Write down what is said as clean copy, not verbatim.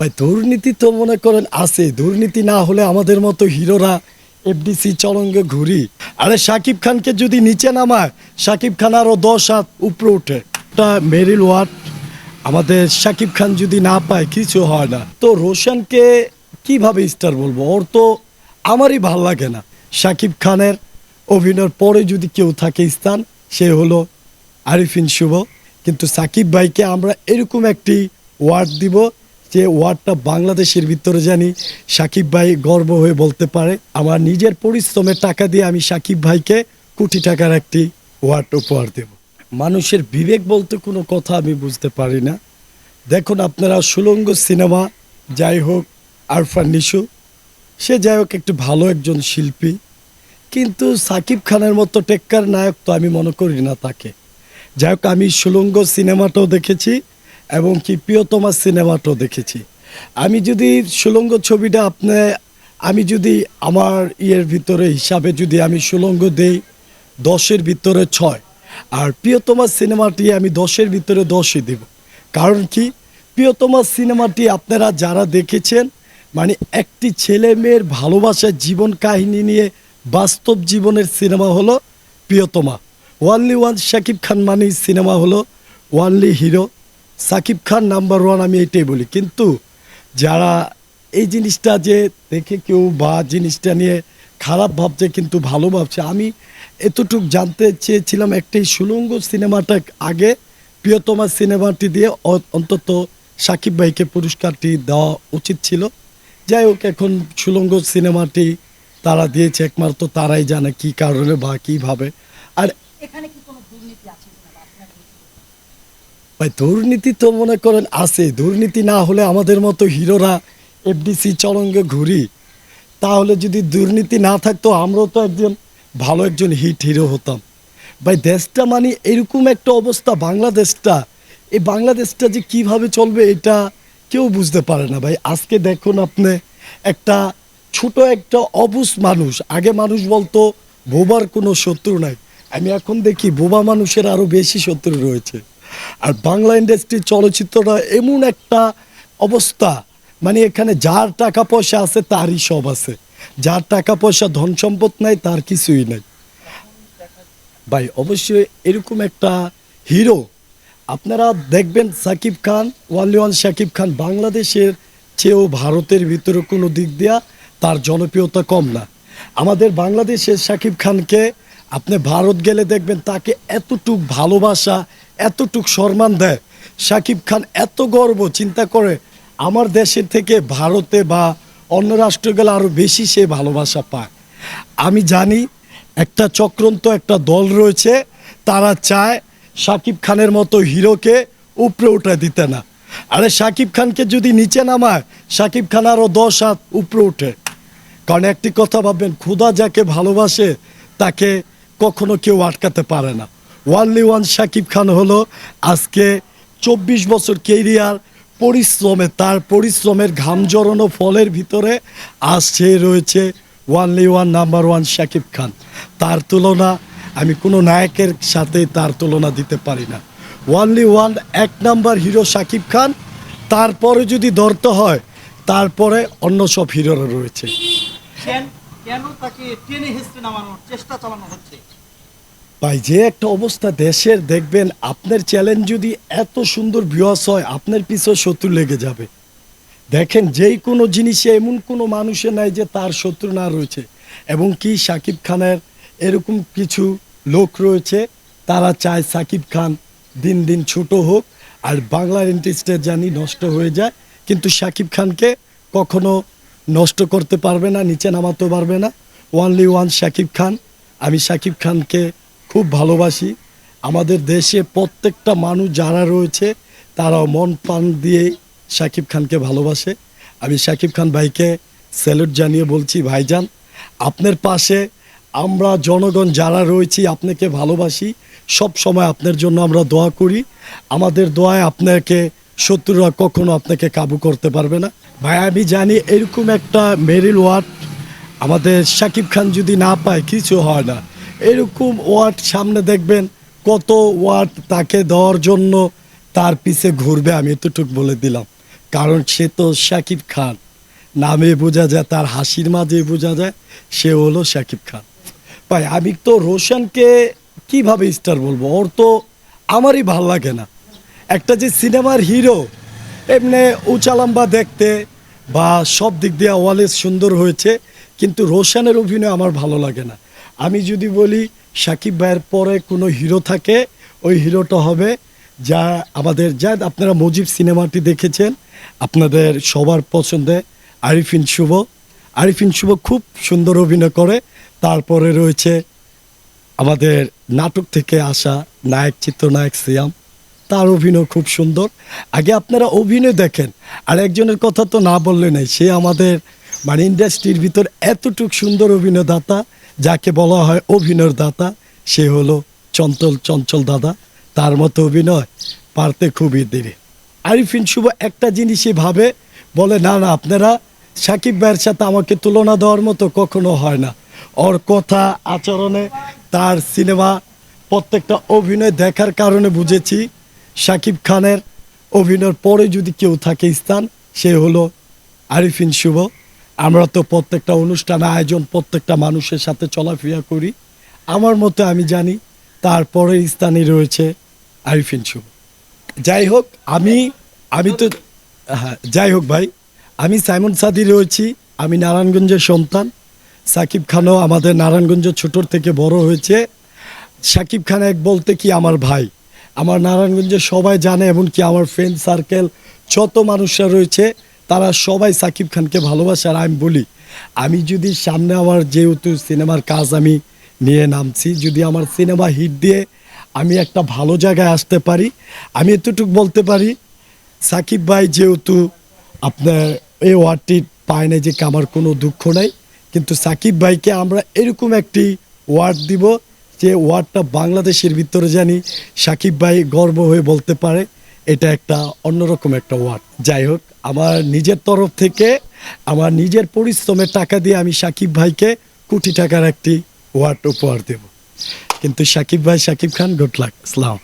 ভাই দুর্নীতি তো মনে করেন আছে, দুর্নীতি না হলে আমাদের মতো হিরোরা এফডিসি চলঙ্গে ঘুরি। আরে শাকিব খানকে যদি নিচে নামায়, শাকিব খান আরো 10 হাত উপরে উঠে। একটা মেরিল ওয়াট আমাদের শাকিব খান যদি না পায় কিছু হয় না। তো রোশনকে কিভাবে স্টার বলবো, ওর তো আমারই ভাল লাগে না। শাকিব খানের অভিনয়ের পরে যদি কেউ থাকে স্থান, সে হলো আরিফিন শুভ। কিন্তু সাকিব ভাইকে আমরা এরকম একটি ওয়ার্ড দিব, যে ওয়ার্ডটা বাংলাদেশের ভিতরে জানি সাকিব ভাই গর্ব হয়ে বলতে পারে, আমার নিজের পরিশ্রমের টাকা দিয়ে আমি সাকিব ভাইকে কোটি টাকার একটি ওয়ার্ড উপহার দেব। মানুষের বিবেক বলতে কোনো কথা আমি বুঝতে পারি না। দেখুন আপনারা, সুলঙ্গ সিনেমা যাই হোক, আরফান নিশু সে যাই হোক একটু ভালো একজন শিল্পী, কিন্তু সাকিব খানের মতো টেক্কার নায়ক তো আমি মনে করি না তাকে। যাই হোক, আমি সুলঙ্গ সিনেমাটাও দেখেছি এবং কি প্রিয়তমা সিনেমাটাও দেখেছি। আমি যদি সুলঙ্গ ছবিটা আমি যদি আমার ইয়ের ভিতরে হিসাবে যদি আমি সুলঙ্গ দেই 10-এর ভিতরে 6, আর প্রিয়তমা সিনেমাটি আমি 10-এর ভিতরে 10ই দেব। কারণ কি, প্রিয়তমা সিনেমাটি আপনারা যারা দেখেছেন, মানে একটি ছেলে মেয়ের ভালোবাসার জীবন কাহিনী নিয়ে বাস্তব জীবনের সিনেমা হলো প্রিয়তমা। ওয়ানলি ওয়ান শাকিব খান মানে সিনেমা হলো only hero Shakib Khan, number 1, আমি এটাই বলি। কিন্তু যারা এই জিনিসটা যে দেখে কেউ বা জিনিসটা নিয়ে খারাপ ভাবছে কিন্তু ভালো ভাবছে, আমি এতটুকু জানতে চেয়েছিলাম একটাই, সুলঙ্গ সিনেমাটা আগে প্রিয়তমা সিনেমাটি দিয়ে অন্তত সাকিব ভাইকে পুরস্কারটি দেওয়া উচিত ছিল। যাই হোক, এখন সুলঙ্গ সিনেমাটি তারা দিয়েছে, একমাত্র তারাই জানে কি কারণে বা কীভাবে। আর এখানে কি কোনো দুর্নীতি আছে কিনা বা আপনার ভাই দুর্নীতি তো মনে করেন আছে, দুর্নীতি না হলে আমাদের মতো হিরোরা এফডিসি চলঙ্গে ঘুরি। তাহলে যদি দুর্নীতি না থাকতো আমরাও তো ভালো একজন হিট হিরো হতাম। ভাই দেশটা মানে এরকম একটা অবস্থা, বাংলাদেশটা, এই বাংলাদেশটা যে কিভাবে চলবে এটা কেউ বুঝতে পারে না ভাই। আজকে দেখুন আপনি, একটা ছোট একটা অবুঝ মানুষ, আগে মানুষ বলতো বোবার কোনো শত্রু নাই, আমি এখন দেখি বোবা মানুষের আরও বেশি শত্রু রয়েছে। আর বাংলা ইন্ডাস্ট্রি চলচ্চিত্রটা এমন একটা অবস্থা, মানে এখানে যার টাকা পয়সা আছে তারই সব আছে, যার টাকা পয়সা ধন সম্পদ নাই তার কিছুই নাই। ভাই অবশ্যই এরকম একটা হিরো আপনারা দেখবেন, সাকিব খান, ওয়ানলি ওয়ান শাকিব খান বাংলাদেশের চেয়েও ভারতের ভিতরে কোনো দিক দিয়া তার জনপ্রিয়তা কম না। আমাদের বাংলাদেশের শাকিব খানকে আপনি ভারত গেলে দেখবেন তাকে এতটুক ভালোবাসা, এতটুক সম্মান দেয়। শাকিব খান এত গর্ব চিন্তা করে, আমার দেশের থেকে ভারতে বা অন্য রাষ্ট্র গেলে আরও বেশি সে ভালোবাসা পায়। আমি জানি একটা চক্রান্ত, একটা দল রয়েছে, তারা চায় শাকিব খানের মতো হিরোকে উপরে উঠে দিতে না। আরে শাকিব খানকে যদি নিচে নামায়, শাকিব খান আরও 10 হাত উপরে উঠে। কারণ একটি কথা ভাববেন, খোদা যাকে ভালোবাসে তাকে কখনো কেউ আটকাতে পারে না। ওয়ানলি ওয়ান শাকিব খান হলো আজকে 24 বছর কেরিয়ার পরিশ্রমে, তার পরিশ্রমের ঘাম জড়ানো ফলের ভিতরে আজ সে রয়েছে only one, number 1 Shakib Khan. তার তুলনা আমি কোনো নায়কের সাথে তার তুলনা দিতে পারি না। Only one 1 number hero Shakib Khan, তারপরে যদি ধরতে হয় তারপরে অন্য সব হিরোরা রয়েছে। কেন তাকে টেনে হেসড়ে নামানোর চেষ্টা চালানো হচ্ছে? ভাই যে একটা অবস্থা দেশের, দেখবেন আপনার চ্যালেঞ্জ যদি এত সুন্দর ভিউয়ার্স হয়, আপনার পিছনে শত্রু লেগে যাবে। দেখেন যেই কোনো জিনিসে এমন কোনো মানুষের নাই যে তার শত্রু না রয়েছে। এবং কি শাকিব খানের এরকম কিছু লোক রয়েছে, তারা চায় সাকিব খান দিন দিন ছোট হোক, আর বাংলার ইন্ডাস্ট্রি জানি নষ্ট হয়ে যায়, কিন্তু শাকিব খানকে কখনো নষ্ট করতে পারবে না, নিচে নামাতে পারবে না। Only one Shakib Khan. আমি শাকিব খানকে খুব ভালোবাসি। আমাদের দেশে প্রত্যেকটা মানুষ যারা রয়েছে তারাও মন প্রাণ দিয়ে শাকিব খানকে ভালোবাসে। আমি শাকিব খান ভাইকে স্যালুট জানিয়ে বলছি, ভাইজান আপনার পাশে আমরা জনগণ যারা রয়েছি আপনাকে ভালোবাসি, সব সময় আপনার জন্য আমরা দোয়া করি। আমাদের দোয়ায় আপনাকে শত্রুরা কখনো আপনাকে কাবু করতে পারবে না। ভাই আমি জানি এরকম একটা মেরিল ওয়ার্ড আমাদের শাকিব খান যদি না পায় কিছু হয় না। এরকম ওয়ার্ড সামনে দেখবেন কত ওয়ার্ড তাকে দেওয়ার জন্য তার পিছে ঘুরবে, আমি এতটুকু বলে দিলাম। কারণ সে তো শাকিব খান, নামে বোঝা যায়, তার হাসির মাঝে বোঝা যায় সে হলো শাকিব খান। ভাই আমি তো রোশনকে কিভাবে স্টার বলবো, ওর তো আমারই ভাল লাগে না। একটা যে সিনেমার হিরো, এমনি উচালাম্বা দেখতে বা সব দিক দিয়ে ওয়ালেস সুন্দর হয়েছে, কিন্তু রোশনের অভিনয় আমার ভালো লাগে না। আমি যদি বলি সাকিব ভাইয়ের পরে কোনো হিরো থাকে, ওই হিরোটা হবে যা আমাদের, যা আপনারা মুজিব সিনেমাটি দেখেছেন, আপনাদের সবার পছন্দে আরিফিন শুভ। আরিফিন শুভ খুব সুন্দর অভিনয় করে। তারপরে রয়েছে আমাদের নাটক থেকে আসা নায়ক, চিত্রনায়ক সিয়াম, তার অভিনয় খুব সুন্দর। আগে আপনারা অভিনয় দেখেন, আর একজনের কথা তো না বললে নাই, সে আমাদের মানে ইন্ডাস্ট্রির ভিতর এতটুক সুন্দর অভিনয়দাতা, যাকে বলা হয় অভিনয়ের দাতা, সে হলো চঞ্চল দাদা। তার মতো অভিনয় পারতে খুবই দেরি। আরিফিন শুভ একটা জিনিসই ভাবে, বলে না না আপনারা সাকিব ভাইয়ের সাথে আমাকে তুলনা দেওয়ার মতো কখনো হয় না। ওর কথা আচরণে, তার সিনেমা প্রত্যেকটা অভিনয় দেখার কারণে বুঝেছি সাকিব খানের অভিনয়ের পরে যদি কেউ থাকে স্থান, সে হলো আরিফিন শুভ। আমরা তো প্রত্যেকটা অনুষ্ঠান আয়োজন প্রত্যেকটা মানুষের সাথে চলাফেরা করি, আমার মতে আমি জানি তারপরে স্থানে রয়েছে আরিফিন শুভ। যাই হোক আমি তো, হ্যাঁ যাই হোক ভাই, আমি সাইমন সাদি রয়েছি, আমি নারায়ণগঞ্জের সন্তান। সাকিব খানও আমাদের নারায়ণগঞ্জ ছোটোর থেকে বড় হয়েছে। সাকিব খান এক বলতে কি আমার ভাই, আমার নারায়ণগঞ্জে সবাই জানে, এমনকি আমার ফ্রেন্ড সার্কেল যত মানুষরা রয়েছে তারা সবাই সাকিব খানকে ভালোবাসে। আর আমি বলি, আমি যদি সামনে আমার যেহেতু সিনেমার কাজ আমি নিয়ে নামছি, যদি আমার সিনেমা হিট দিয়ে আমি একটা ভালো জায়গায় আসতে পারি, আমি এতটুকু বলতে পারি সাকিব ভাই যেহেতু আপনার এই ওয়ার্ডটি পায় না, যে আমার কোনো দুঃখ নাই, কিন্তু সাকিব ভাইকে আমরা এরকম একটি ওয়ার্ড দিব যে ওয়ার্ডটা বাংলাদেশের ভিতরে জানি সাকিব ভাই গর্ব হয়ে বলতে পারে এটা একটা অন্যরকম একটা ওয়ার্ড। যাই হোক, আমার নিজের তরফ থেকে আমার নিজের পরিশ্রমের টাকা দিয়ে আমি সাকিব ভাইকে কোটি টাকার একটি ওয়ার্ড উপহার দেব। কিন্তু সাকিব ভাই, সাকিব খান, গুড লাক, আসসালাম।